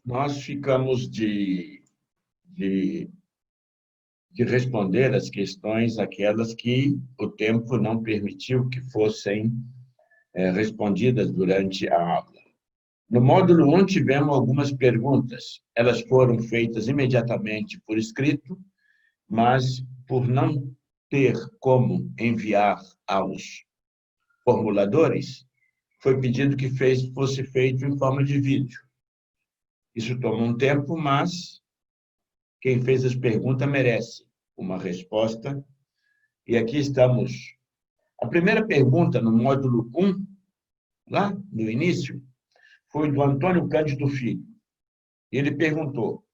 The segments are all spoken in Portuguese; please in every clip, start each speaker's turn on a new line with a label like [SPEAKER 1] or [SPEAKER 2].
[SPEAKER 1] nós ficamos de, de responder as questões, aquelas que o tempo não permitiu que fossem respondidas durante a aula. No módulo 1, tivemos algumas perguntas. Elas foram feitas imediatamente por escrito, mas por não ter como enviar aos formuladores, foi pedido que fosse feito em forma de vídeo. Isso toma um tempo, mas quem fez as perguntas merece uma resposta. E aqui estamos. A primeira pergunta, no módulo 1, lá no início, foi do Antônio Cândido Filho. Ele perguntou: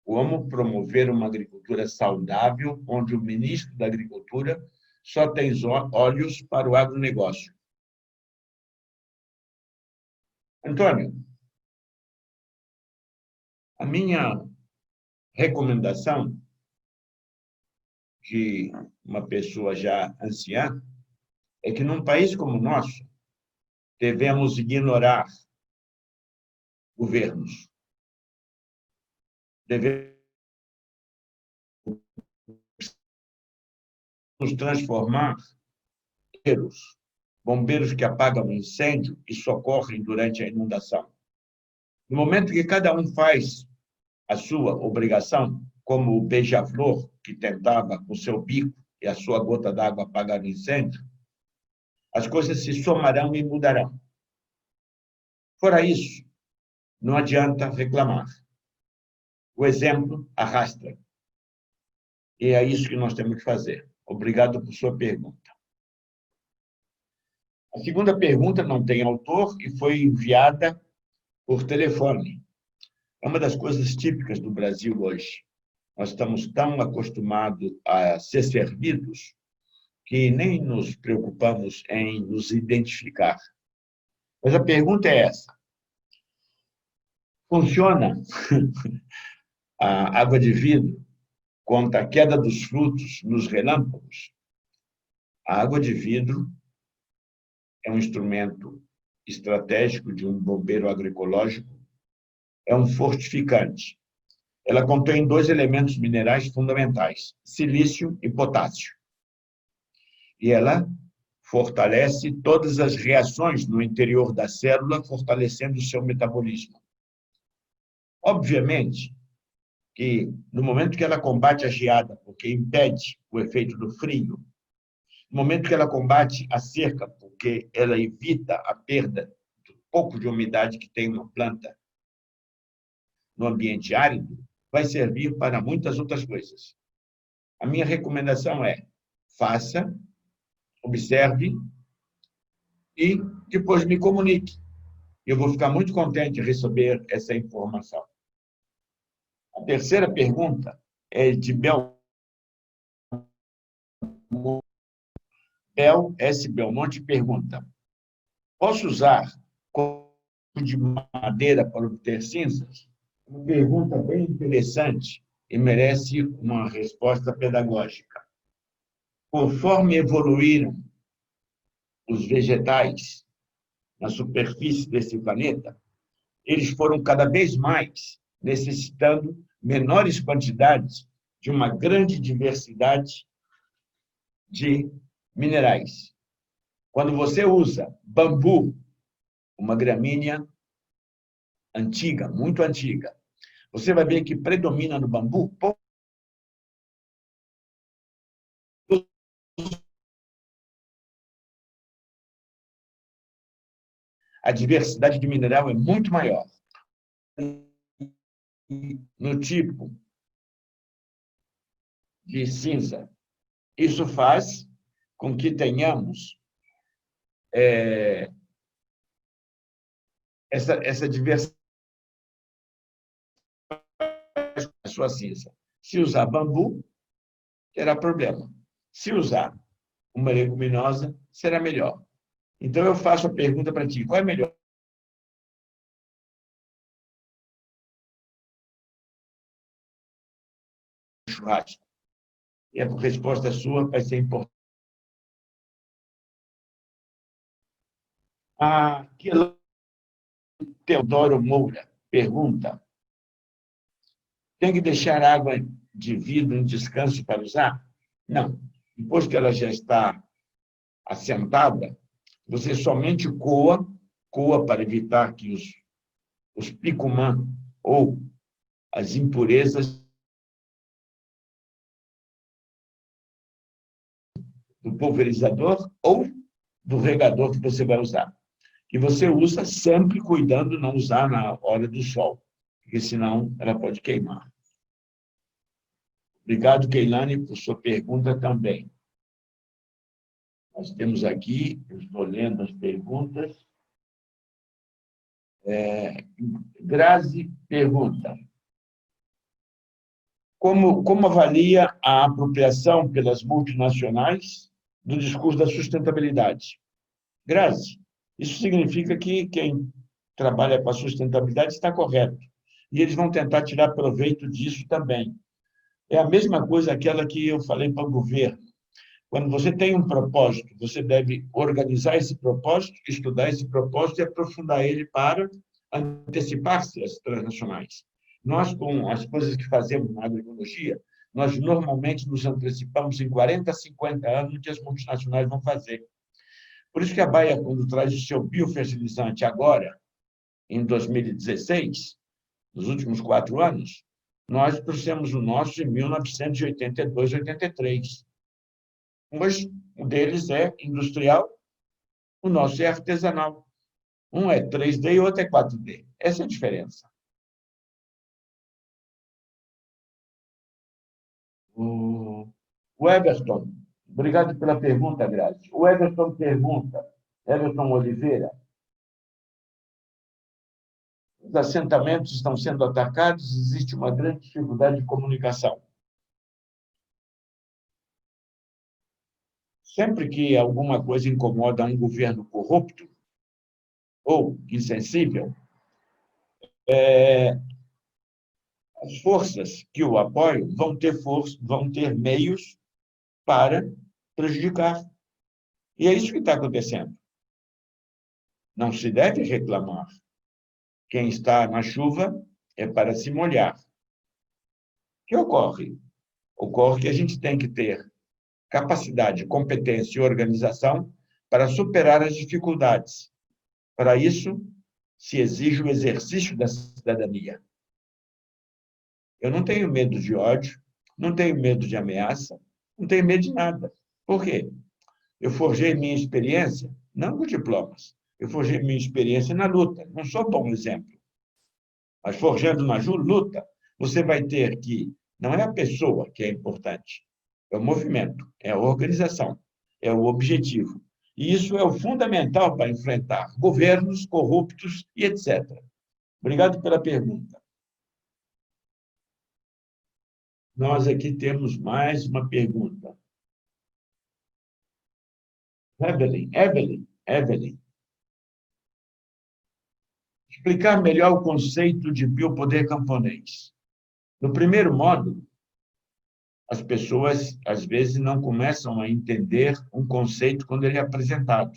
[SPEAKER 1] como promover uma agricultura saudável, onde o ministro da Agricultura só tem olhos para o agronegócio? Antônio, a minha recomendação de uma pessoa já anciã é que, num país como o nosso, devemos ignorar governos. Devemos nos transformar em bombeiros que apagam um incêndio e socorrem durante a inundação. No momento que cada um faz a sua obrigação, como o beija-flor que tentava com seu bico e a sua gota d'água apagar o incêndio, as coisas se somarão e mudarão. Fora isso, não adianta reclamar. O exemplo arrasta. E é isso que nós temos que fazer. Obrigado por sua pergunta. A segunda pergunta não tem autor e foi enviada por telefone. É uma das coisas típicas do Brasil hoje. Nós estamos tão acostumados a ser servidos que nem nos preocupamos em nos identificar. Mas a pergunta é essa: funciona a água de vidro contra a queda dos frutos nos relâmpagos? A água de vidro é um instrumento estratégico de um bombeiro agroecológico, é um fortificante. Ela contém dois elementos minerais fundamentais, silício e potássio. E ela fortalece todas as reações no interior da célula, fortalecendo o seu metabolismo. Obviamente que, no momento que ela combate a geada, porque impede o efeito do frio, no momento que ela combate a seca, porque ela evita a perda do pouco de umidade que tem uma planta no ambiente árido, vai servir para muitas outras coisas. A minha recomendação é: faça, observe e depois me comunique. Eu vou ficar muito contente de receber essa informação. A terceira pergunta é de Bel S. Belmonte, pergunta: posso usar copo de madeira para obter cinzas? Uma pergunta bem interessante e merece uma resposta pedagógica. Conforme evoluíram os vegetais na superfície desse planeta, eles foram cada vez mais necessitando menores quantidades de uma grande diversidade de minerais. Quando você usa bambu, uma gramínea antiga, muito antiga, você vai ver que predomina no bambu a diversidade de mineral é muito maior. No tipo de cinza. Isso faz com que tenhamos essa diversidade na sua cinza. Se usar bambu, terá problema. Se usar uma leguminosa, será melhor. Então, eu faço a pergunta para ti: qual é melhor? Churrasco. E a resposta sua vai ser importante. Teodoro Moura pergunta: Tem que deixar a água de vidro em descanso para usar? Não. Depois que ela já está assentada, você somente coa para evitar que os picumã ou as impurezas do pulverizador ou do regador que você vai usar. Que você usa sempre cuidando de não usar na hora do sol, porque senão ela pode queimar. Obrigado, Keilane, por sua pergunta também. Nós temos aqui, eu estou lendo as perguntas. Grazi pergunta: como avalia a apropriação pelas multinacionais do discurso da sustentabilidade? Grazi, isso significa que quem trabalha com a sustentabilidade está correto. E eles vão tentar tirar proveito disso também. É a mesma coisa aquela que eu falei para o governo. Quando você tem um propósito, você deve organizar esse propósito, estudar esse propósito e aprofundar ele para antecipar-se às transnacionais. Nós, com as coisas que fazemos na agroecologia, nós normalmente nos antecipamos em 40 a 50 anos do que as multinacionais vão fazer. Por isso que a Baia, quando traz o seu biofertilizante agora, em 2016, nos últimos 4 anos, nós trouxemos o nosso em 1982, 83. Hoje, um deles é industrial, o nosso é artesanal. Um é 3D e o outro é 4D. Essa é a diferença. O Everton, obrigado pela pergunta, Grazi. O Everton pergunta, Everton Oliveira, os assentamentos estão sendo atacados, existe uma grande dificuldade de comunicação. Sempre que alguma coisa incomoda um governo corrupto ou insensível, as forças que o apoiam vão ter meios para prejudicar. E é isso que está acontecendo. Não se deve reclamar. Quem está na chuva é para se molhar. O que ocorre? Ocorre que a gente tem que ter capacidade, competência e organização para superar as dificuldades. Para isso, se exige o exercício da cidadania. Eu não tenho medo de ódio, não tenho medo de ameaça, não tenho medo de nada. Por quê? Eu forjei minha experiência, não com diplomas, eu forjei minha experiência na luta. Não sou bom exemplo, mas forjando na luta, você vai ter que, não é a pessoa que é importante, é o movimento, é a organização, é o objetivo. E isso é o fundamental para enfrentar governos corruptos e etc. Obrigado pela pergunta. Nós aqui temos mais uma pergunta. Evelyn. Explicar melhor o conceito de biopoder camponês. No primeiro módulo, as pessoas, às vezes, não começam a entender um conceito quando ele é apresentado.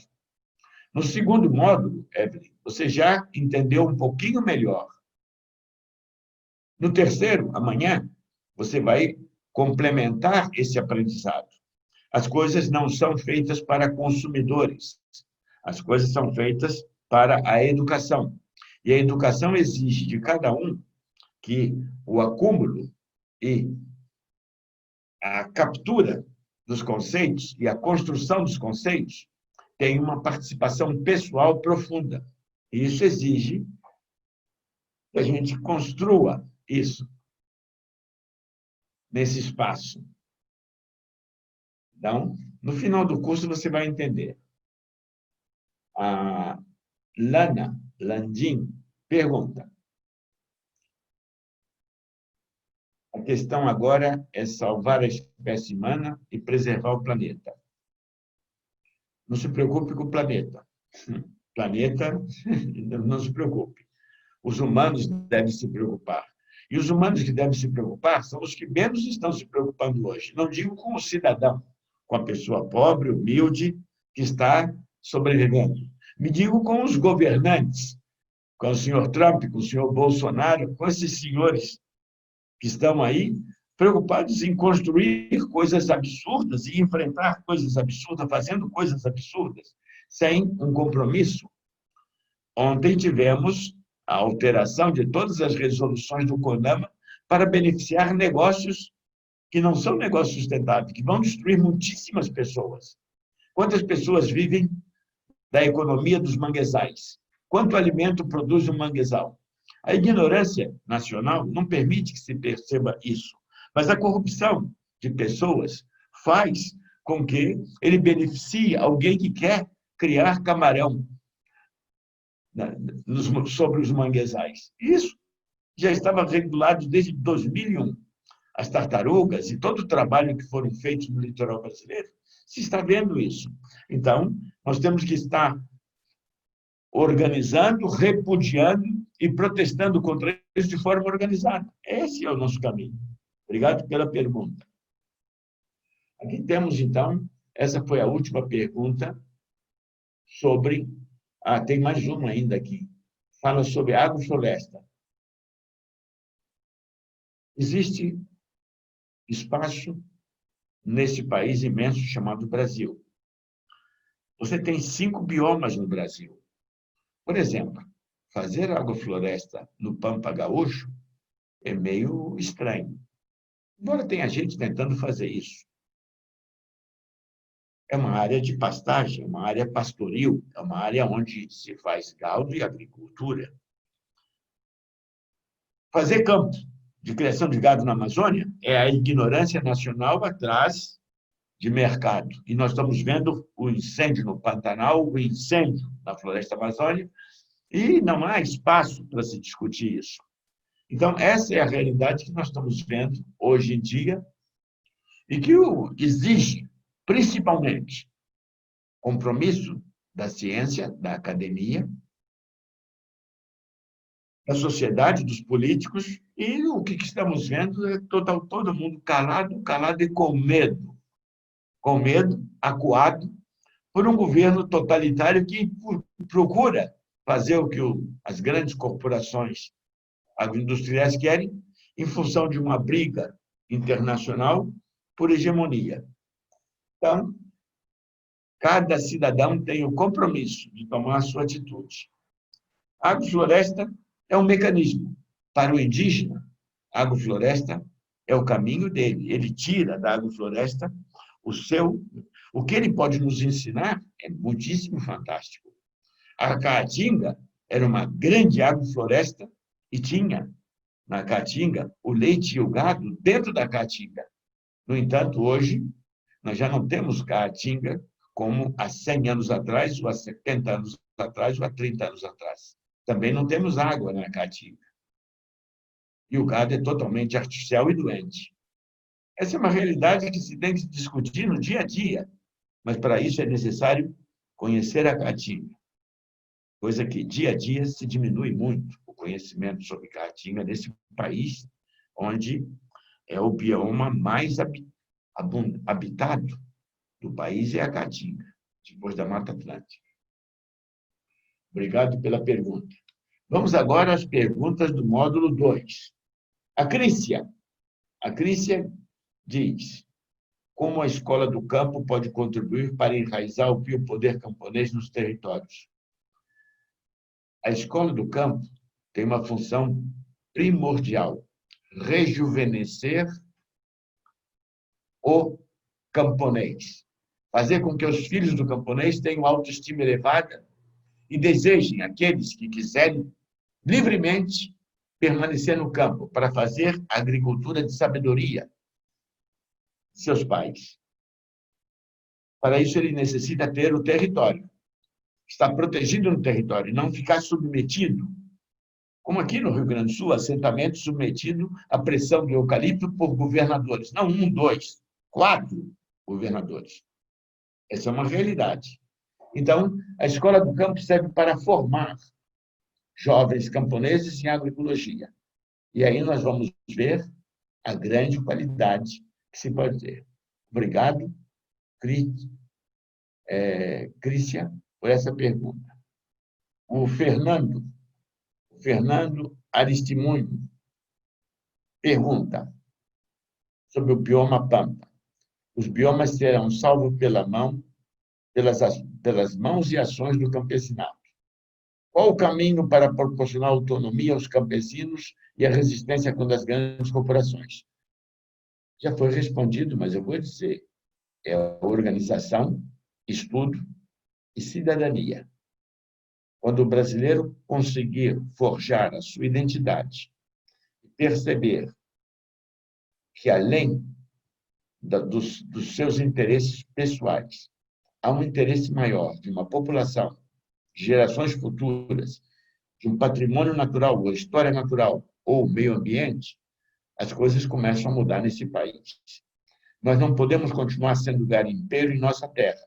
[SPEAKER 1] No segundo módulo, Evelyn, você já entendeu um pouquinho melhor. No terceiro, amanhã, você vai complementar esse aprendizado. As coisas não são feitas para consumidores. As coisas são feitas para a educação. E a educação exige de cada um que o acúmulo e a captura dos conceitos e a construção dos conceitos tem uma participação pessoal profunda. E isso exige que a gente construa isso nesse espaço. Então, no final do curso, você vai entender. A Lana Landim pergunta: a questão agora é salvar a espécie humana e preservar o planeta. Não se preocupe com o planeta. Planeta, não se preocupe. Os humanos devem se preocupar. E os humanos que devem se preocupar são os que menos estão se preocupando hoje. Não digo com o cidadão, com a pessoa pobre, humilde, que está sobrevivendo. Me digo com os governantes, com o senhor Trump, com o senhor Bolsonaro, com esses senhores que estão aí preocupados em construir coisas absurdas e enfrentar coisas absurdas, fazendo coisas absurdas, sem um compromisso. Ontem tivemos a alteração de todas as resoluções do CONAMA para beneficiar negócios que não são negócios sustentáveis, que vão destruir muitíssimas pessoas. Quantas pessoas vivem da economia dos manguezais? Quanto alimento produz um manguezal? A ignorância nacional não permite que se perceba isso, mas a corrupção de pessoas faz com que ele beneficie alguém que quer criar camarão sobre os manguezais. Isso já estava regulado desde 2001. As tartarugas e todo o trabalho que foram feitos no litoral brasileiro, se está vendo isso. Então, nós temos que estar organizando, repudiando e protestando contra isso de forma organizada. Esse é o nosso caminho. Obrigado pela pergunta. Aqui temos, então, essa foi a última pergunta sobre... tem mais uma ainda aqui. Fala sobre agrofloresta. Existe espaço nesse país imenso chamado Brasil. Você tem 5 biomas no Brasil. Por exemplo, fazer agrofloresta no Pampa Gaúcho é meio estranho. Embora tenha gente tentando fazer isso. É uma área de pastagem, uma área pastoril, é uma área onde se faz gado e agricultura. Fazer campo de criação de gado na Amazônia é a ignorância nacional atrás de mercado. E nós estamos vendo o incêndio no Pantanal, o incêndio na floresta amazônica, e não há espaço para se discutir isso. Então, essa é a realidade que nós estamos vendo hoje em dia e que exige, principalmente, compromisso da ciência, da academia, da sociedade, dos políticos, e o que estamos vendo é todo mundo calado, calado e com medo, acuado, por um governo totalitário que procura fazer o que as grandes corporações agroindustriais querem, em função de uma briga internacional por hegemonia. Então, cada cidadão tem o compromisso de tomar a sua atitude. A agrofloresta é um mecanismo. Para o indígena, a agrofloresta é o caminho dele. Ele tira da agrofloresta o que ele pode nos ensinar é muitíssimo fantástico. A Caatinga era uma grande agrofloresta e tinha, na Caatinga, o leite e o gado dentro da Caatinga. No entanto, hoje, nós já não temos Caatinga como há 100 anos atrás, ou há 70 anos atrás, ou há 30 anos atrás. Também não temos água na Caatinga. E o gado é totalmente artificial e doente. Essa é uma realidade que se tem que discutir no dia a dia, mas para isso é necessário conhecer a Caatinga, coisa que dia a dia se diminui muito o conhecimento sobre Caatinga nesse país, onde é o bioma mais habitado do país, é a Caatinga, depois da Mata Atlântica. Obrigado pela pergunta. Vamos agora às perguntas do módulo 2. A Crícia diz: como a escola do campo pode contribuir para enraizar o biopoder camponês nos territórios? A escola do campo tem uma função primordial: rejuvenescer o camponês, fazer com que os filhos do camponês tenham autoestima elevada e desejem, aqueles que quiserem, livremente permanecer no campo para fazer a agricultura de sabedoria de seus pais. Para isso, ele necessita ter o território, estar protegido no território, não ficar submetido, como aqui no Rio Grande do Sul, assentamento submetido à pressão do eucalipto por governadores. Não 1, 2, 4 governadores. Essa é uma realidade. Então, a escola do campo serve para formar jovens camponeses em agroecologia. E aí nós vamos ver a grande qualidade que se pode ter. Obrigado, Crícia, por essa pergunta. O Fernando Aristimunho Pergunta sobre o bioma Pampa. Os biomas serão salvos pelas mãos e ações do campesinato. Qual o caminho para proporcionar autonomia aos campesinos e a resistência contra as grandes corporações? Já foi respondido, mas eu vou dizer. É organização, estudo e cidadania. Quando o brasileiro conseguir forjar a sua identidade e perceber que, além dos seus interesses pessoais, há um interesse maior de uma população, de gerações futuras, de um patrimônio natural, ou história natural, ou meio ambiente, as coisas começam a mudar nesse país. Nós não podemos continuar sendo garimpeiro em nossa terra.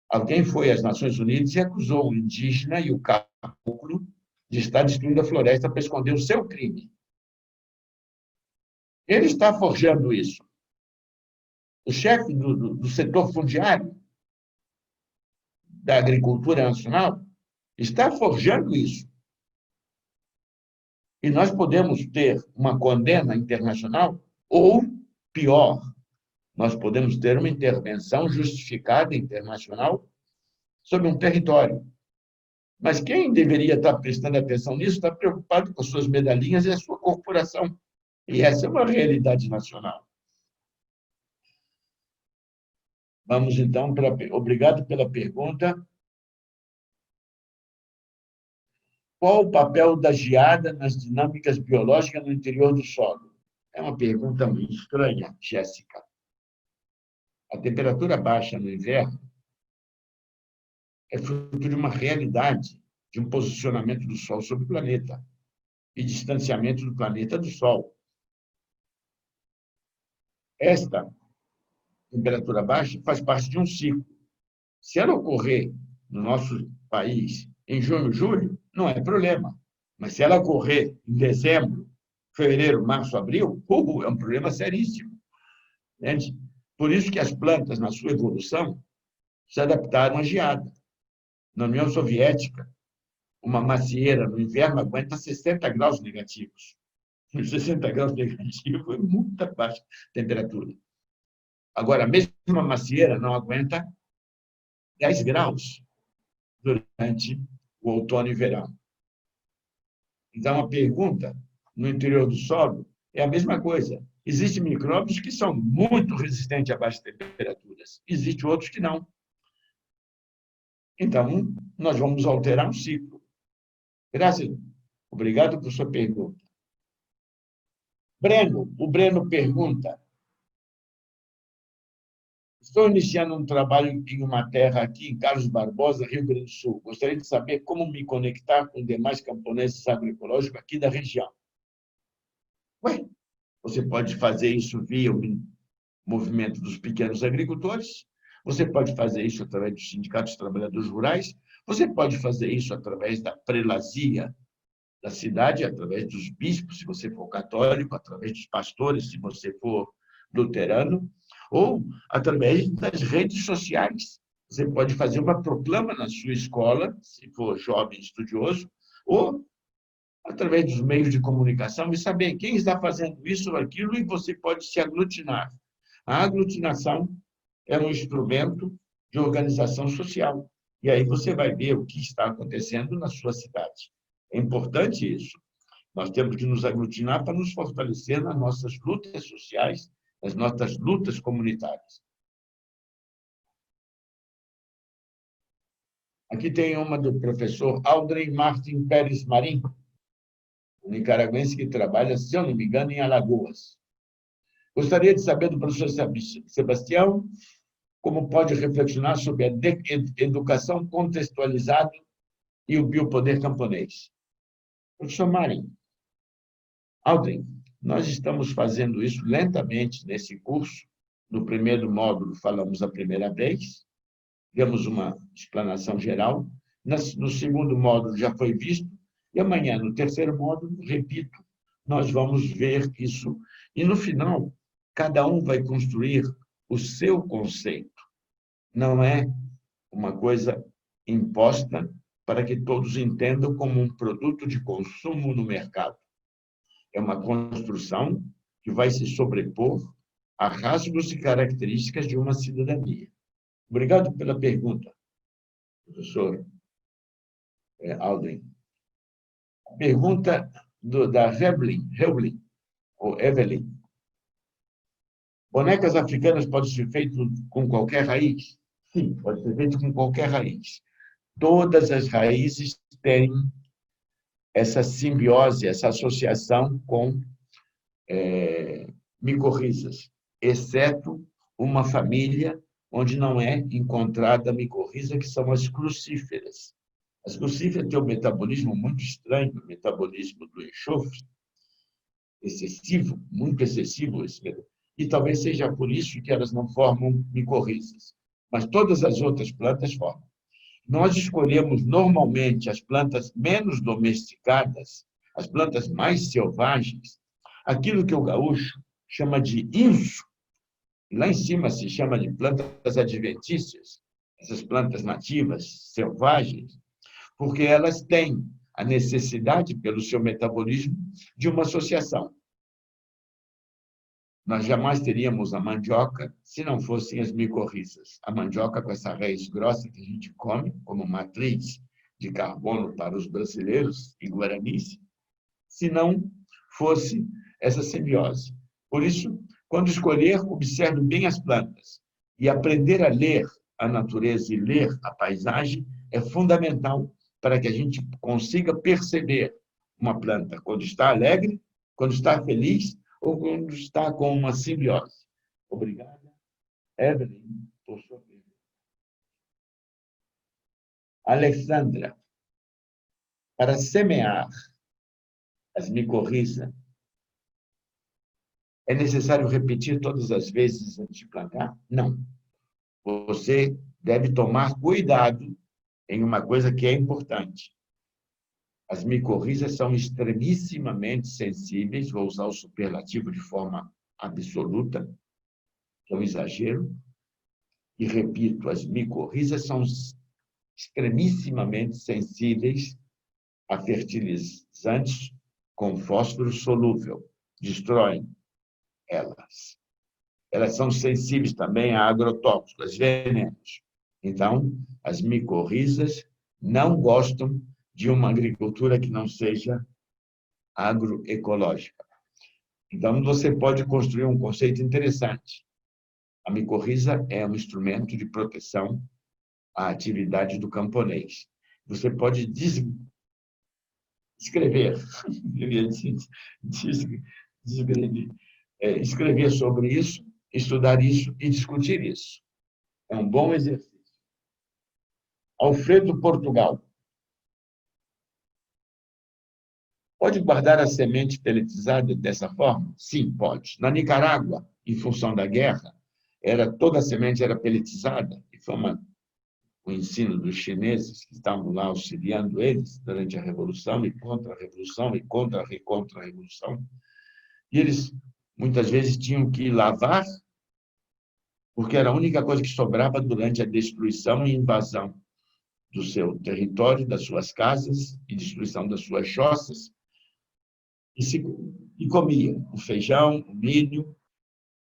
[SPEAKER 1] Alguém foi às Nações Unidas e acusou o indígena e o caboclo de estar destruindo a floresta para esconder o seu crime. Ele está forjando isso. O chefe do setor fundiário da agricultura nacional está forjando isso. E nós podemos ter uma condena internacional ou, pior, nós podemos ter uma intervenção justificada internacional sobre um território. Mas quem deveria estar prestando atenção nisso está preocupado com as suas medalhinhas e a sua corporação. E essa é uma realidade nacional. Vamos, então, para... Obrigado pela pergunta. Qual o papel da geada nas dinâmicas biológicas no interior do solo? É uma pergunta muito estranha, Jéssica. A temperatura baixa no inverno é fruto de uma realidade, de um posicionamento do Sol sobre o planeta e distanciamento do planeta do Sol. Esta temperatura baixa faz parte de um ciclo. Se ela ocorrer no nosso país em junho, julho, não é problema. Mas se ela ocorrer em dezembro, fevereiro, março, abril, é um problema seríssimo. Entende? Por isso que as plantas, na sua evolução, se adaptaram à geada. Na União Soviética, uma macieira no inverno aguenta 60 graus negativos. 60 graus negativos é muita baixa temperatura. Agora, a mesma macieira não aguenta 10 graus durante o outono e verão. Então, a pergunta no interior do solo é a mesma coisa. Existem micróbios que são muito resistentes a baixas temperaturas. Existem outros que não. Então, nós vamos alterar um ciclo. Graças. Obrigado por sua pergunta. O Breno pergunta: estou iniciando um trabalho em uma terra aqui em Carlos Barbosa, Rio Grande do Sul. Gostaria de saber como me conectar com demais camponeses agroecológicos aqui da região. Ué, você pode fazer isso via o movimento dos pequenos agricultores, você pode fazer isso através dos sindicatos de trabalhadores rurais, você pode fazer isso através da prelazia da cidade, através dos bispos, se você for católico, através dos pastores, se você for luterano, ou através das redes sociais. Você pode fazer uma proclama na sua escola, se for jovem estudioso, ou através dos meios de comunicação e saber quem está fazendo isso ou aquilo e você pode se aglutinar. A aglutinação é um instrumento de organização social. E aí você vai ver o que está acontecendo na sua cidade. É importante isso. Nós temos que nos aglutinar para nos fortalecer nas nossas lutas sociais, nas nossas lutas comunitárias. Aqui tem uma do professor Aldrin Martin Pérez Marim, um nicaragüense que trabalha, se eu não me engano, em Alagoas. Gostaria de saber do professor Sebastião como pode reflexionar sobre a educação contextualizada e o biopoder camponês. Professor Marim, Aldrin, nós estamos fazendo isso lentamente nesse curso. No primeiro módulo, falamos a primeira vez, demos uma explanação geral. No segundo módulo, já foi visto. E amanhã, no terceiro módulo, repito, nós vamos ver isso. E, no final, cada um vai construir o seu conceito. Não é uma coisa imposta para que todos entendam como um produto de consumo no mercado. É uma construção que vai se sobrepor a rasgos e características de uma cidadania. Obrigado pela pergunta, professor Alden. A pergunta da Heblin, ou Evelyn. Bonecas africanas podem ser feitas com qualquer raiz? Sim, pode ser feito com qualquer raiz. Todas as raízes têm essa simbiose, essa associação com micorrizas, exceto uma família onde não é encontrada micorriza, que são as crucíferas. As crucíferas têm um metabolismo muito estranho, o metabolismo do enxofre, excessivo, muito excessivo, e talvez seja por isso que elas não formam micorrizas. Mas todas as outras plantas formam. Nós escolhemos normalmente as plantas menos domesticadas, as plantas mais selvagens, aquilo que o gaúcho chama de inso, e lá em cima se chama de plantas adventícias, essas plantas nativas, selvagens, porque elas têm a necessidade, pelo seu metabolismo, de uma associação. Nós jamais teríamos a mandioca se não fossem as micorrizas. A mandioca, com essa raiz grossa que a gente come, como matriz de carbono para os brasileiros e guaranis, se não fosse essa simbiose. Por isso, quando escolher, observe bem as plantas. E aprender a ler a natureza e ler a paisagem é fundamental para que a gente consiga perceber uma planta quando está alegre, quando está feliz ou quando está com uma simbiose. Obrigada, Evelyn, por sua pergunta. Alexandra, para semear as micorrizas, é necessário repetir todas as vezes antes de plantar? Não. Você deve tomar cuidado em uma coisa que é importante. As micorrizas são extremissimamente sensíveis, vou usar o superlativo de forma absoluta, que é um exagero, e repito, as micorrizas são extremissimamente sensíveis a fertilizantes com fósforo solúvel, destroem elas. Elas são sensíveis também a agrotóxicos, venenos. Então, as micorrizas não gostam de uma agricultura que não seja agroecológica. Então, você pode construir um conceito interessante. A micorriza é um instrumento de proteção à atividade do camponês. Você pode escrever sobre isso, estudar isso e discutir isso. É um bom exercício. Alfredo Portugal. Pode guardar a semente pelletizada dessa forma? Sim, pode. Na Nicarágua, em função da guerra, toda a semente era pelletizada, e foi o ensino dos chineses que estavam lá auxiliando eles durante a Revolução e contra a Revolução e contra a Revolução. E eles, muitas vezes, tinham que lavar, porque era a única coisa que sobrava durante a destruição e invasão do seu território, das suas casas e destruição das suas choças. E comia o feijão, o milho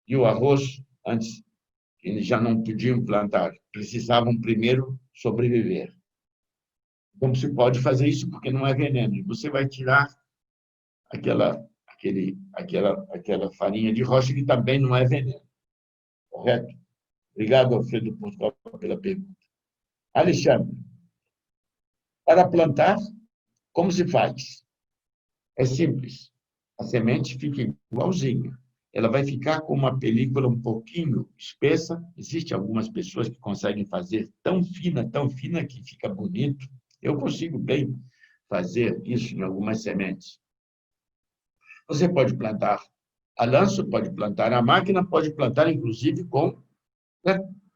[SPEAKER 1] e o arroz, antes eles já não podiam plantar, precisavam primeiro sobreviver. Como se pode fazer isso? Porque não é veneno. Você vai tirar aquela farinha de rocha que também não é veneno. Correto? Obrigado, Alfredo Portugal, pela pergunta. Alexandre, para plantar, como se faz? É simples. A semente fica igualzinha. Ela vai ficar com uma película um pouquinho espessa. Existem algumas pessoas que conseguem fazer tão fina, que fica bonito. Eu consigo bem fazer isso em algumas sementes. Você pode plantar a lanço, pode plantar a máquina, pode plantar, inclusive, com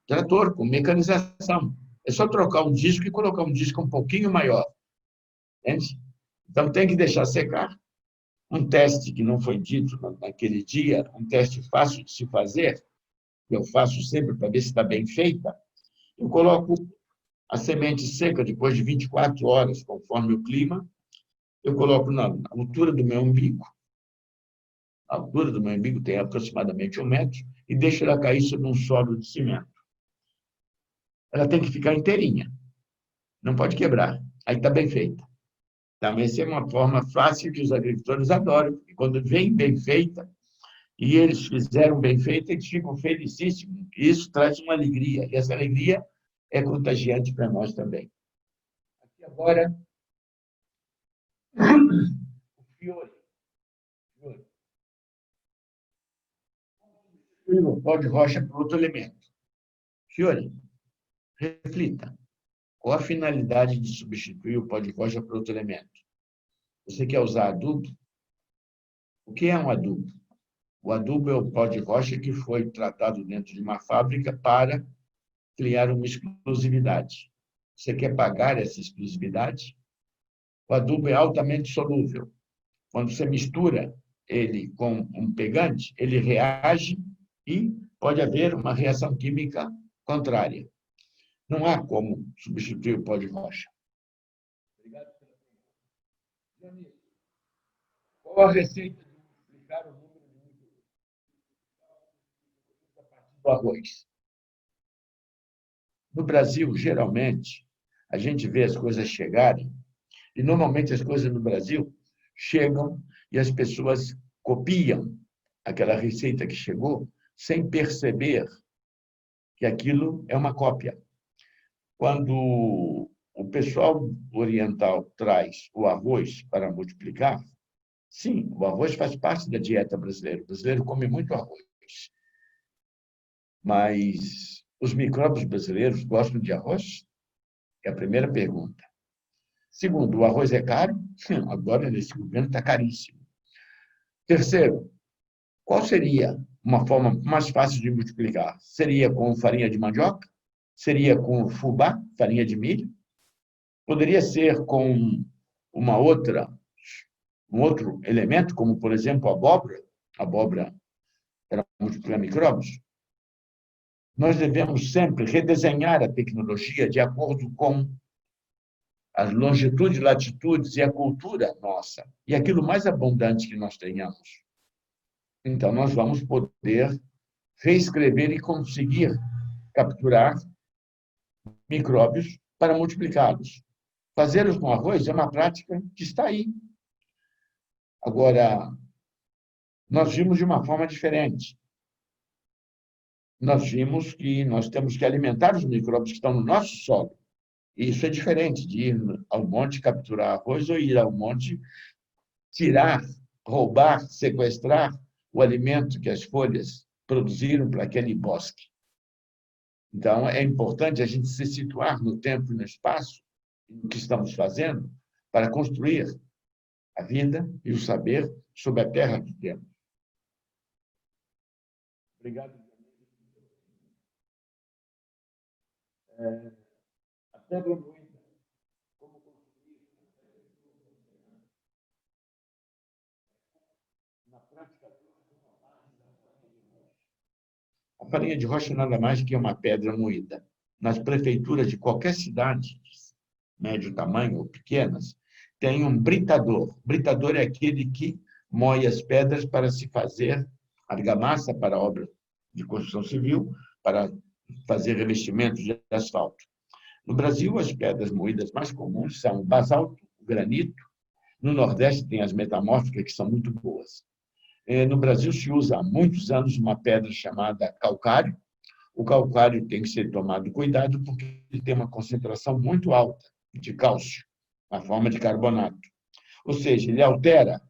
[SPEAKER 1] trator, com mecanização. É só trocar um disco e colocar um disco um pouquinho maior. Entende? Então, tem que deixar secar. Um teste que não foi dito naquele dia, um teste fácil de se fazer, que eu faço sempre para ver se está bem feita, eu coloco a semente seca depois de 24 horas, conforme o clima, eu coloco na altura do meu umbigo, A altura do meu umbigo tem aproximadamente 1 metro, e deixo ela cair sobre um solo de cimento. Ela tem que ficar inteirinha, não pode quebrar. Aí está bem feita. Também essa é uma forma fácil que os agricultores adoram, e quando vem bem feita, e eles fizeram bem feita, eles ficam felicíssimos. E isso traz uma alegria, e essa alegria é contagiante para nós também. Aqui agora, o fiore. O pó de rocha por outro elemento. Fiore, reflita. Qual a finalidade de substituir o pó de rocha por outro elemento? Você quer usar adubo? O que é um adubo? O adubo é o pó de rocha que foi tratado dentro de uma fábrica para criar uma exclusividade. Você quer pagar essa exclusividade? O adubo é altamente solúvel. Quando você mistura ele com um pegante, ele reage e pode haver uma reação química contrária. Não há como substituir o pó de rocha. Obrigado pela pergunta. Qual a receita de multiplicar o número de a partir do arroz? No Brasil, geralmente, a gente vê as coisas chegarem, e normalmente as coisas no Brasil chegam e as pessoas copiam aquela receita que chegou sem perceber que aquilo é uma cópia. Quando o pessoal oriental traz o arroz para multiplicar, sim, o arroz faz parte da dieta brasileira. O brasileiro come muito arroz. Mas os micróbios brasileiros gostam de arroz? É a primeira pergunta. Segundo, o arroz é caro? Agora, nesse governo, está caríssimo. Terceiro, qual seria uma forma mais fácil de multiplicar? Seria com farinha de mandioca? Seria com fubá, farinha de milho? Poderia ser com uma outra, um outro elemento, como, por exemplo, a abóbora? A abóbora para multiplicar micróbios? Nós devemos sempre redesenhar a tecnologia de acordo com as longitudes, latitudes e a cultura nossa, e aquilo mais abundante que nós tenhamos. Então, nós vamos poder reescrever e conseguir capturar micróbios para multiplicá-los. Fazê-los com arroz é uma prática que está aí. Agora, nós vimos de uma forma diferente. Nós vimos que nós temos que alimentar os micróbios que estão no nosso solo. E isso é diferente de ir ao monte capturar arroz ou ir ao monte tirar, roubar, sequestrar o alimento que as folhas produziram para aquele bosque. Então, é importante a gente se situar no tempo e no espaço, no que estamos fazendo, para construir a vida e o saber sobre a terra que temos. Obrigado. A pedra moída, como construir na prática. A farinha de rocha nada mais que uma pedra moída. Nas prefeituras de qualquer cidade, médio tamanho ou pequenas, tem um britador. Britador é aquele que moe as pedras para se fazer argamassa para obra de construção civil, para fazer revestimentos de asfalto. No Brasil, as pedras moídas mais comuns são o basalto, o granito. No Nordeste tem as metamórficas, que são muito boas. No Brasil se usa há muitos anos uma pedra chamada calcário. O calcário tem que ser tomado cuidado porque ele tem uma concentração muito alta de cálcio, na forma de carbonato. Ou seja, ele altera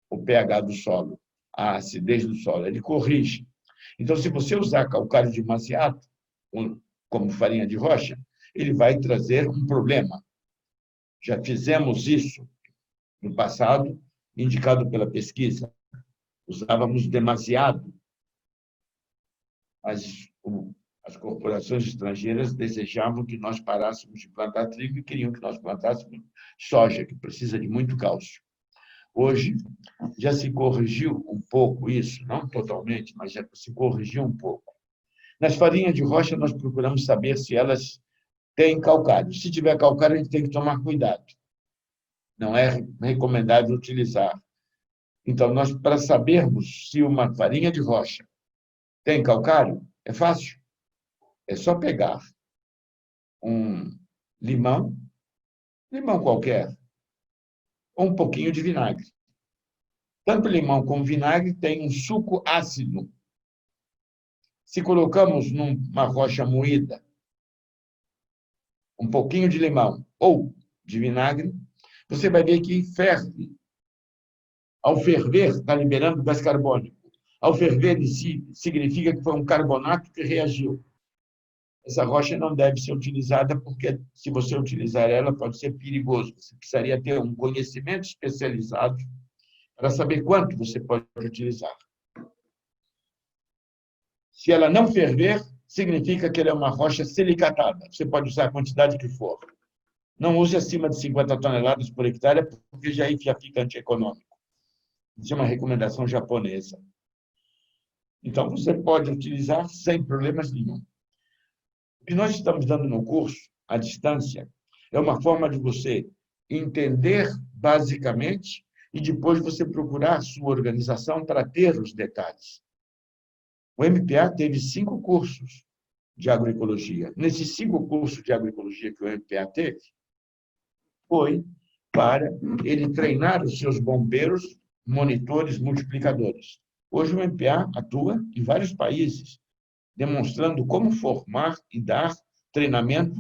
[SPEAKER 1] o pH do solo, a acidez do solo, ele corrige. Então, se você usar calcário demasiado, como farinha de rocha, ele vai trazer um problema. Já fizemos isso no passado, indicado pela pesquisa. Usávamos demasiado, mas as corporações estrangeiras desejavam que nós parássemos de plantar trigo e queriam que nós plantássemos soja, que precisa de muito cálcio. Hoje, já se corrigiu um pouco isso, não totalmente, mas já se corrigiu um pouco. Nas farinhas de rocha, nós procuramos saber se elas têm calcário. Se tiver calcário, a gente tem que tomar cuidado. Não é recomendável utilizar Então, nós, para sabermos se uma farinha de rocha tem calcário, é fácil. É só pegar um limão, limão qualquer, ou um pouquinho de vinagre. Tanto limão como vinagre têm um suco ácido. Se colocamos numa rocha moída um pouquinho de limão ou de vinagre, você vai ver que ferve. Ao ferver, está liberando gás carbônico. Ao ferver em si, significa que foi um carbonato que reagiu. Essa rocha não deve ser utilizada porque, se você utilizar ela, pode ser perigoso. Você precisaria ter um conhecimento especializado para saber quanto você pode utilizar. Se ela não ferver, significa que ela é uma rocha silicatada. Você pode usar a quantidade que for. Não use acima de 50 toneladas por hectare, porque já fica antieconômico. Isso é uma recomendação japonesa. Então, você pode utilizar sem problemas nenhum. O que nós estamos dando no curso, à distância, é uma forma de você entender basicamente e depois você procurar sua organização para ter os detalhes. O MPA teve 5 cursos de agroecologia. Nesses 5 cursos de agroecologia que o MPA teve, foi para ele treinar os seus bombeiros, monitores, multiplicadores. Hoje o MPA atua em vários países, demonstrando como formar e dar treinamento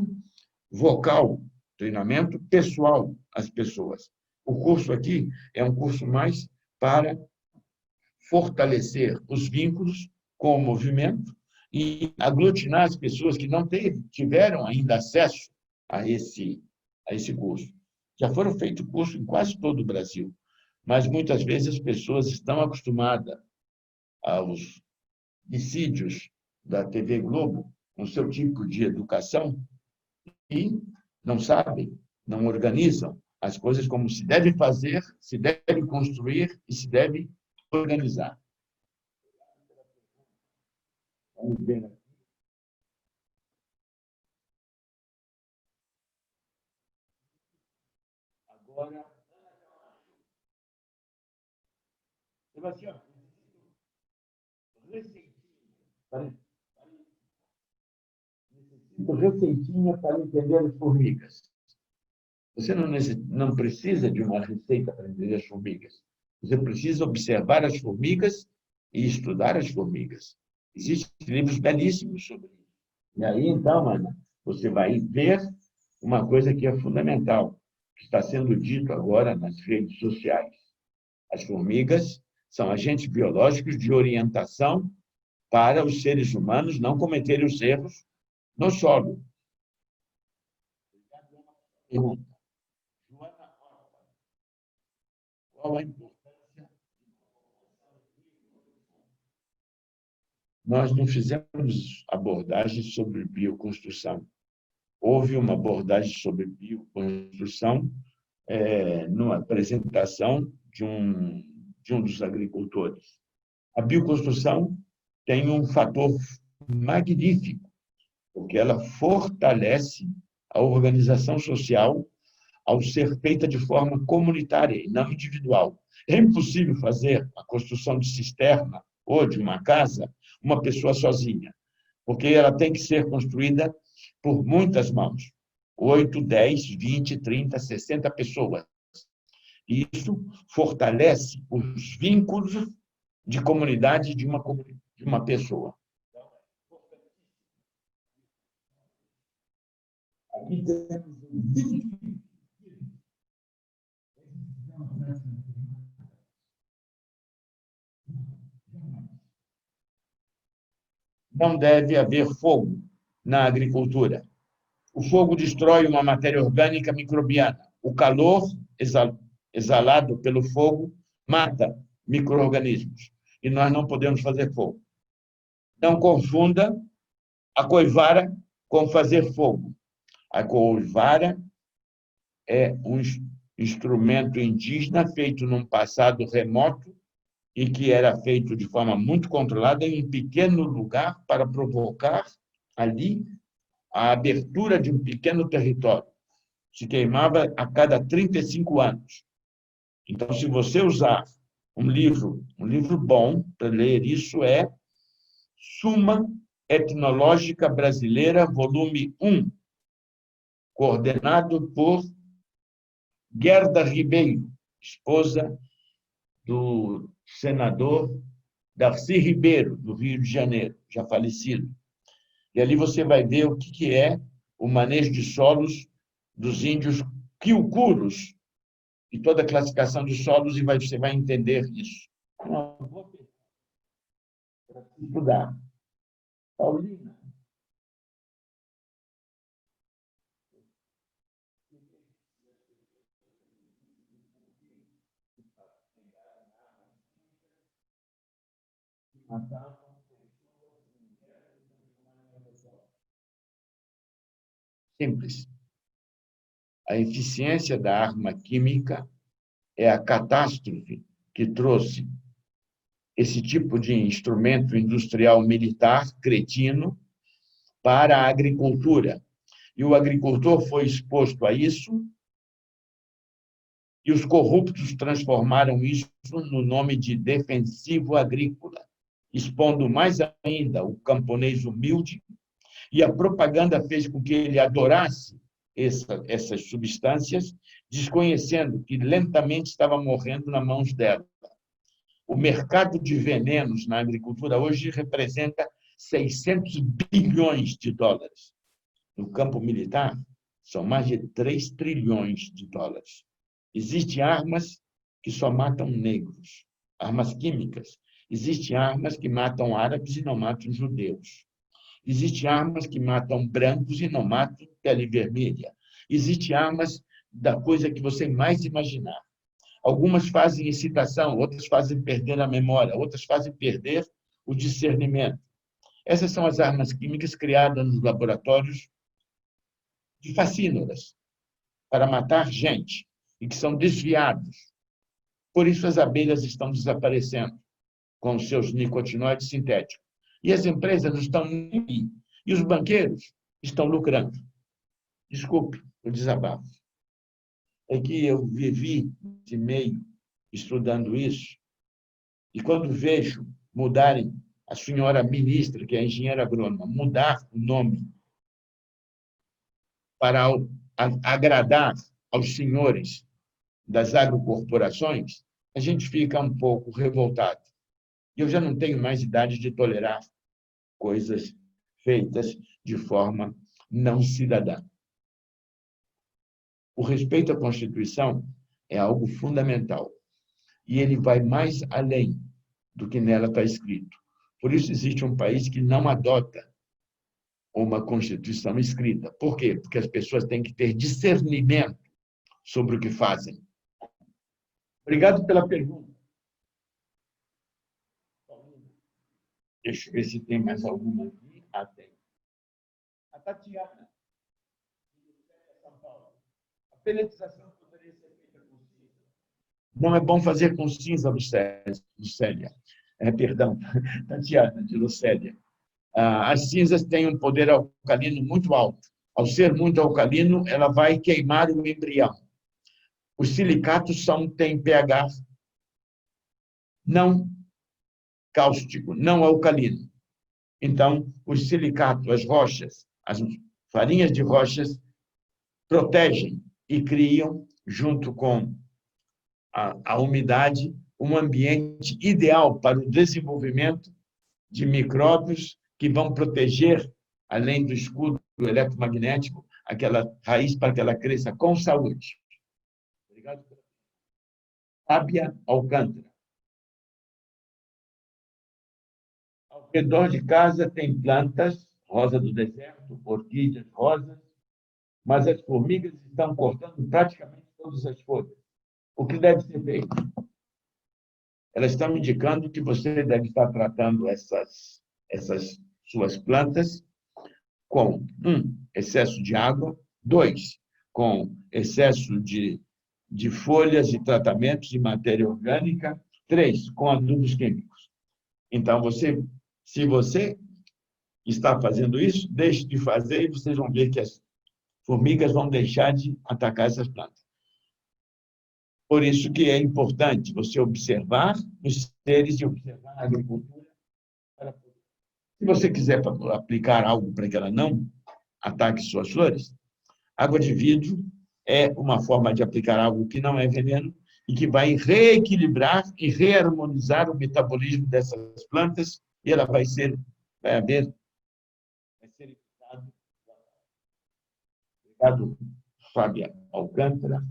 [SPEAKER 1] vocal, treinamento pessoal às pessoas. O curso aqui é um curso mais para fortalecer os vínculos com o movimento e aglutinar as pessoas que não tiveram ainda acesso a esse curso. Já foram feitos cursos em quase todo o Brasil, mas muitas vezes as pessoas estão acostumadas aos dissídios da TV Globo, com seu tipo de educação, e não sabem, não organizam as coisas como se deve fazer, se deve construir e se deve organizar. Vamos ver aqui. Agora, Sebastião, receitinha para entender as formigas. Você não precisa de uma receita para entender as formigas. Você precisa observar as formigas e estudar as formigas. Existem livros belíssimos sobre isso. E aí, então, Ana, você vai ver uma coisa que é fundamental, que está sendo dito agora nas redes sociais. As formigas são agentes biológicos de orientação para os seres humanos não cometerem os erros no solo. Pergunta, Joana, qual a importância? Nós não fizemos abordagem sobre bioconstrução. Houve uma abordagem sobre bioconstrução numa apresentação de um dos agricultores. A bioconstrução tem um fator magnífico, porque ela fortalece a organização social ao ser feita de forma comunitária e não individual. É impossível fazer a construção de cisterna ou de uma casa uma pessoa sozinha, porque ela tem que ser construída por muitas mãos. 8, 10, 20, 30, 60 pessoas. E isso fortalece os vínculos de comunidade de uma pessoa. Aqui temos não deve haver fogo na agricultura. O fogo destrói uma matéria orgânica microbiana. O calor exalado pelo fogo mata micro-organismos. E nós não podemos fazer fogo. Não confunda a coivara com fazer fogo. A coivara é um instrumento indígena feito num passado remoto e que era feito de forma muito controlada em um pequeno lugar para provocar ali a abertura de um pequeno território. Se queimava a cada 35 anos. Então, se você usar um livro bom para ler isso é Suma Etnológica Brasileira, volume 1, coordenado por Gerda Ribeiro, esposa do senador Darcy Ribeiro, do Rio de Janeiro, já falecido. E ali você vai ver o que é o manejo de solos dos índios quiucuros e toda a classificação de solos, e você vai entender isso. Uma boa pergunta para estudar. Paulina. Simples. A eficiência da arma química é a catástrofe que trouxe esse tipo de instrumento industrial militar cretino para a agricultura. E o agricultor foi exposto a isso, e os corruptos transformaram isso no nome de defensivo agrícola, expondo mais ainda o camponês humilde, e a propaganda fez com que ele adorasse essas substâncias, desconhecendo que lentamente estava morrendo nas mãos dela. O mercado de venenos na agricultura hoje representa 600 bilhões de dólares. No campo militar, são mais de 3 trilhões de dólares. Existem armas que só matam negros, armas químicas. Existem armas que matam árabes e não matam judeus. Existem armas que matam brancos e não matam pele vermelha. Existem armas da coisa que você mais imaginar. Algumas fazem excitação, outras fazem perder a memória, outras fazem perder o discernimento. Essas são as armas químicas criadas nos laboratórios de facínoras para matar gente e que são desviados. Por isso as abelhas estão desaparecendo com os seus nicotinoides sintéticos. E as empresas não estão nem aí. E os banqueiros estão lucrando. Desculpe o desabafo. É que eu vivi esse meio estudando isso, e quando vejo mudarem a senhora ministra, que é engenheira agrônoma, mudar o nome para agradar aos senhores das agrocorporações, a gente fica um pouco revoltado. Eu já não tenho mais idade de tolerar coisas feitas de forma não cidadã. O respeito à Constituição é algo fundamental, e ele vai mais além do que nela está escrito. Por isso existe um país que não adota uma Constituição escrita. Por quê? Porque as pessoas têm que ter discernimento sobre o que fazem. Obrigado pela pergunta. Deixa eu ver se tem mais alguma aqui. Ah, tem. A Tatiana, de São Paulo. A peletização poderia ser feita com cinza? Não é bom fazer com cinza, Lucélia. Perdão, Tatiana, de Lucélia. As cinzas têm um poder alcalino muito alto. Ao ser muito alcalino, ela vai queimar o embrião. Os silicatos têm pH não cáustico, não alcalino. Então, os silicatos, as rochas, as farinhas de rochas, protegem e criam, junto com a umidade, um ambiente ideal para o desenvolvimento de micróbios que vão proteger, além do escudo eletromagnético, aquela raiz para que ela cresça com saúde. Obrigado. Fábia Alcântara. Ao redor de casa tem plantas, rosa do deserto, orquídeas rosas, mas as formigas estão cortando praticamente todas as folhas. O que deve ser feito? Elas estão indicando que você deve estar tratando essas suas plantas com, excesso de água, 2, com excesso de folhas e tratamentos de matéria orgânica, 3, com adubos químicos. Então, se você está fazendo isso, deixe de fazer e vocês vão ver que as formigas vão deixar de atacar essas plantas. Por isso que é importante você observar os seres e observar a agricultura. Se você quiser aplicar algo para que ela não ataque suas flores, água de vidro é uma forma de aplicar algo que não é veneno e que vai reequilibrar e reharmonizar o metabolismo dessas plantas e ela vai haver, vai ser evitado. Obrigado, Fábia Alcântara.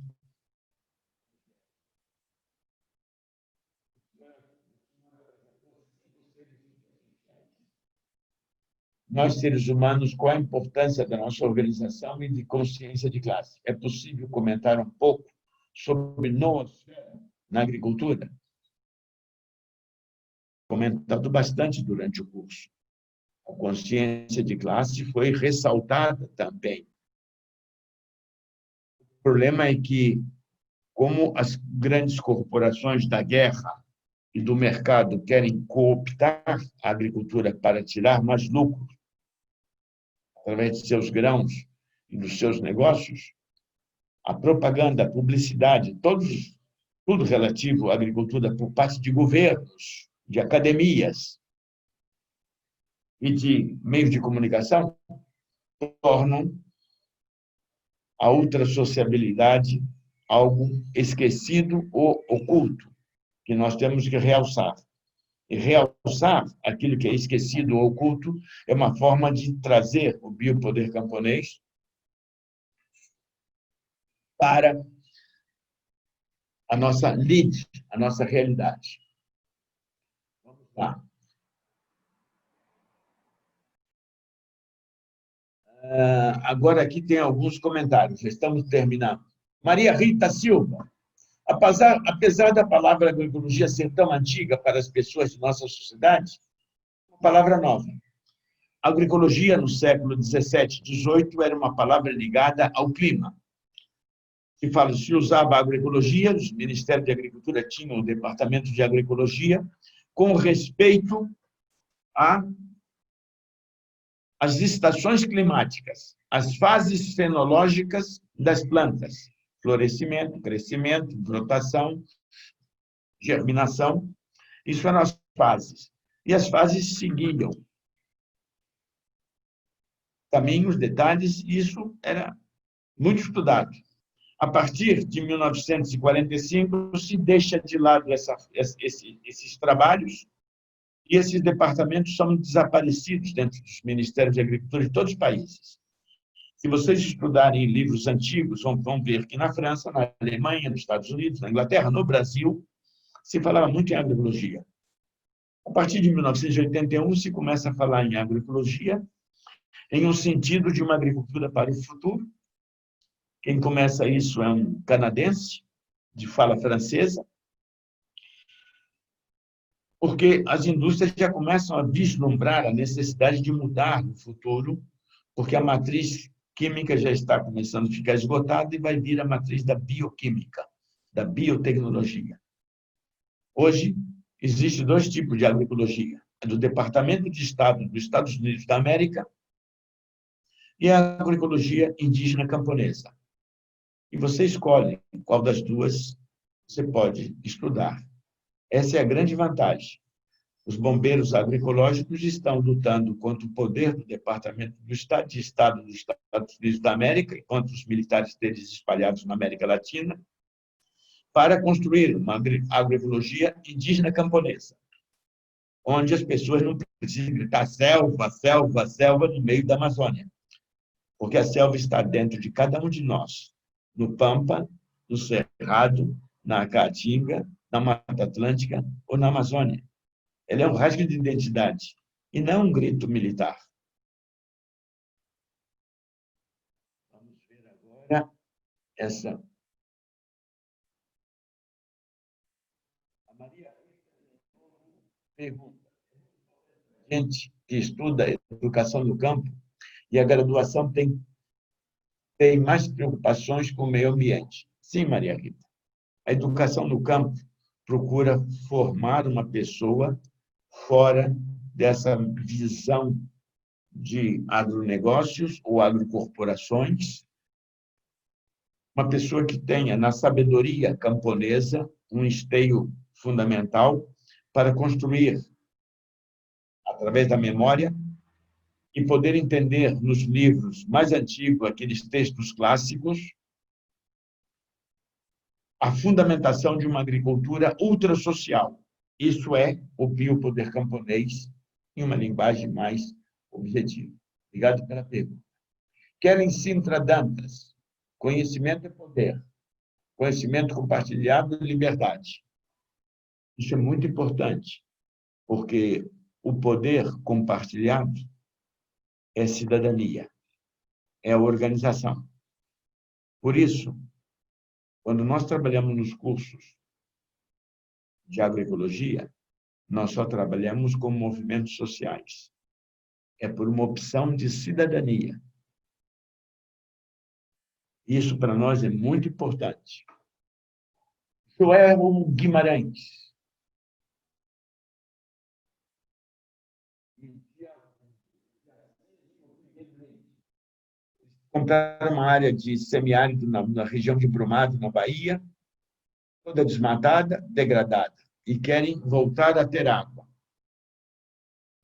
[SPEAKER 1] Nós, seres humanos, qual a importância da nossa organização e de consciência de classe? É possível comentar um pouco sobre noosfera na agricultura? Comentado bastante durante o curso. A consciência de classe foi ressaltada também. O problema é que, como as grandes corporações da guerra e do mercado querem cooptar a agricultura para tirar mais lucro através de seus grãos e dos seus negócios, a propaganda, a publicidade, tudo relativo à agricultura por parte de governos, de academias e de meios de comunicação, tornam a ultrassociabilidade algo esquecido ou oculto, que nós temos que realçar. E realçar aquilo que é esquecido ou oculto é uma forma de trazer o biopoder camponês para a nossa lide, a nossa realidade. Vamos lá. Agora aqui tem alguns comentários, já estamos terminando. Maria Rita Silva. Apesar da palavra agroecologia ser tão antiga para as pessoas de nossa sociedade, é uma palavra nova. A agroecologia, no século 17, 18, era uma palavra ligada ao clima. Se usava a agroecologia, os Ministérios de Agricultura tinham o Departamento de Agroecologia, com respeito às estações climáticas, as fases fenológicas das plantas, florescimento, crescimento, brotação, germinação, isso eram as fases. E as fases seguiam caminhos, detalhes, isso era muito estudado. A partir de 1945, se deixa de lado esses trabalhos e esses departamentos são desaparecidos dentro dos Ministérios de Agricultura de todos os países. Se vocês estudarem livros antigos, vão ver que na França, na Alemanha, nos Estados Unidos, na Inglaterra, no Brasil, se falava muito em agroecologia. A partir de 1981, se começa a falar em agroecologia em um sentido de uma agricultura para o futuro. Quem começa isso é um canadense, de fala francesa, porque as indústrias já começam a vislumbrar a necessidade de mudar no futuro, porque a matriz química já está começando a ficar esgotada e vai vir a matriz da bioquímica, da biotecnologia. Hoje, existem dois tipos de agroecologia. A do Departamento de Estado dos Estados Unidos da América e a agroecologia indígena camponesa. E você escolhe qual das duas você pode estudar. Essa é a grande vantagem. Os bombeiros agroecológicos estão lutando contra o poder do Departamento de Estado dos Estados Unidos da América e contra os militares deles espalhados na América Latina para construir uma agroecologia indígena camponesa, onde as pessoas não precisam gritar selva, selva, selva no meio da Amazônia, porque a selva está dentro de cada um de nós, no Pampa, no Cerrado, na Caatinga, na Mata Atlântica ou na Amazônia. Ela é um rasgo de identidade e não um grito militar. Vamos ver agora essa. A Maria pergunta: gente que estuda educação no campo e a graduação tem mais preocupações com o meio ambiente. Sim, Maria Rita. A educação no campo procura formar uma pessoa fora dessa visão de agronegócios ou agrocorporações uma pessoa que tenha na sabedoria camponesa um esteio fundamental para construir, através da memória, e poder entender nos livros mais antigos, aqueles textos clássicos, a fundamentação de uma agricultura ultrasocial. Isso é o biopoder camponês em uma linguagem mais objetiva. Obrigado pela pergunta. Kellen Sintra Dantas. Conhecimento é poder. Conhecimento compartilhado é liberdade. Isso é muito importante, porque o poder compartilhado é cidadania, é organização. Por isso, quando nós trabalhamos nos cursos de agroecologia, nós só trabalhamos com movimentos sociais. É por uma opção de cidadania. Isso, para nós, é muito importante. Joel Guimarães. Compraram uma área de semiárido na região de Brumado, na Bahia, toda desmatada, degradada, e querem voltar a ter água.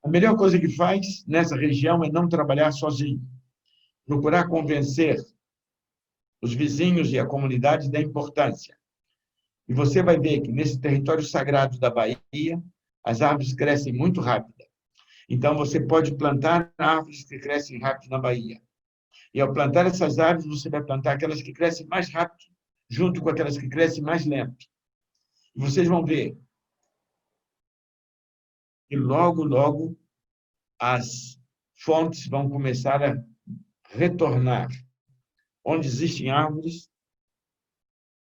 [SPEAKER 1] A melhor coisa que faz nessa região é não trabalhar sozinho, procurar convencer os vizinhos e a comunidade da importância. E você vai ver que nesse território sagrado da Bahia, as árvores crescem muito rápido. Então, você pode plantar árvores que crescem rápido na Bahia. E, ao plantar essas árvores, você vai plantar aquelas que crescem mais rápido, junto com aquelas que crescem mais lento. E vocês vão ver que, logo, logo, as fontes vão começar a retornar. Onde existem árvores,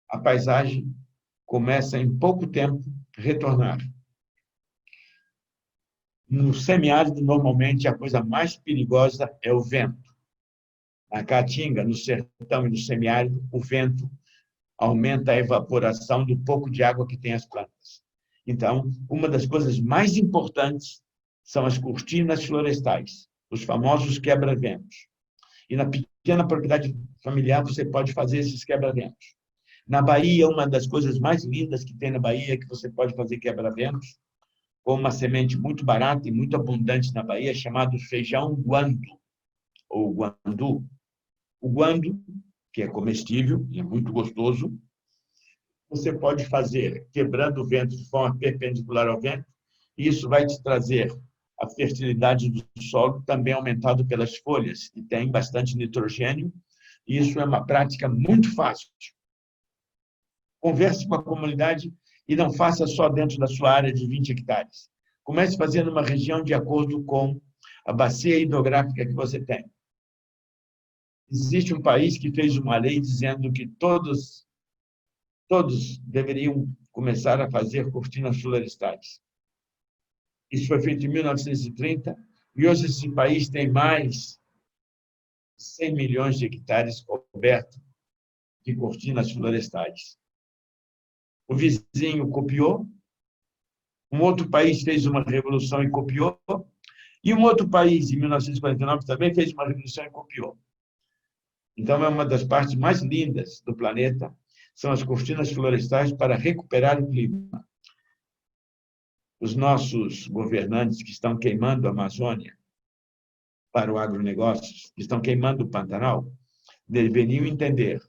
[SPEAKER 1] a paisagem começa, em pouco tempo, a retornar. No semiárido, normalmente, a coisa mais perigosa é o vento. Na Caatinga, no sertão e no semiárido, o vento aumenta a evaporação do pouco de água que tem as plantas. Então, uma das coisas mais importantes são as cortinas florestais, os famosos quebra-ventos. E na pequena propriedade familiar, você pode fazer esses quebra-ventos. Na Bahia, uma das coisas mais lindas que tem na Bahia é que você pode fazer quebra-ventos com uma semente muito barata e muito abundante na Bahia, chamado feijão guando, ou guandu. O guando, que é comestível e é muito gostoso, você pode fazer quebrando o vento de forma perpendicular ao vento, e isso vai te trazer a fertilidade do solo, também aumentado pelas folhas, que tem bastante nitrogênio, e isso é uma prática muito fácil. Converse com a comunidade e não faça só dentro da sua área de 20 hectares. Comece fazendo uma região de acordo com a bacia hidrográfica que você tem. Existe um país que fez uma lei dizendo que todos deveriam começar a fazer cortinas florestais. Isso foi feito em 1930, e hoje esse país tem mais de 100 milhões de hectares cobertos de cortinas florestais. O vizinho copiou, um outro país fez uma revolução e copiou, e um outro país, em 1949, também fez uma revolução e copiou. Então, é uma das partes mais lindas do planeta, são as cortinas florestais para recuperar o clima. Os nossos governantes que estão queimando a Amazônia para o agronegócio, que estão queimando o Pantanal, deveriam entender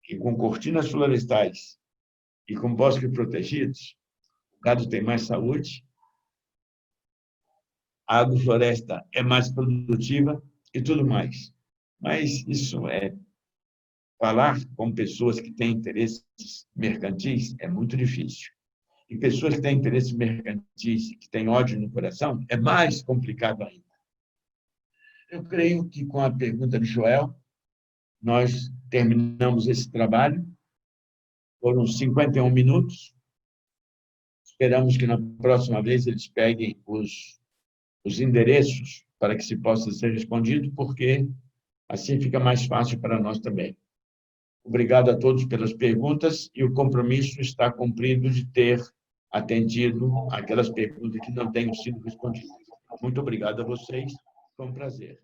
[SPEAKER 1] que com cortinas florestais e com bosques protegidos, o gado tem mais saúde, a agrofloresta é mais produtiva e tudo mais. Mas isso é falar com pessoas que têm interesses mercantis é muito difícil. E pessoas que têm interesses mercantis e que têm ódio no coração é mais complicado ainda. Eu creio que, com a pergunta de Joel, nós terminamos esse trabalho. Foram 51 minutos. Esperamos que, na próxima vez, eles peguem os endereços para que se possa ser respondido, porque assim fica mais fácil para nós também. Obrigado a todos pelas perguntas, e o compromisso está cumprido de ter atendido aquelas perguntas que não tenham sido respondidas. Muito obrigado a vocês, foi um prazer.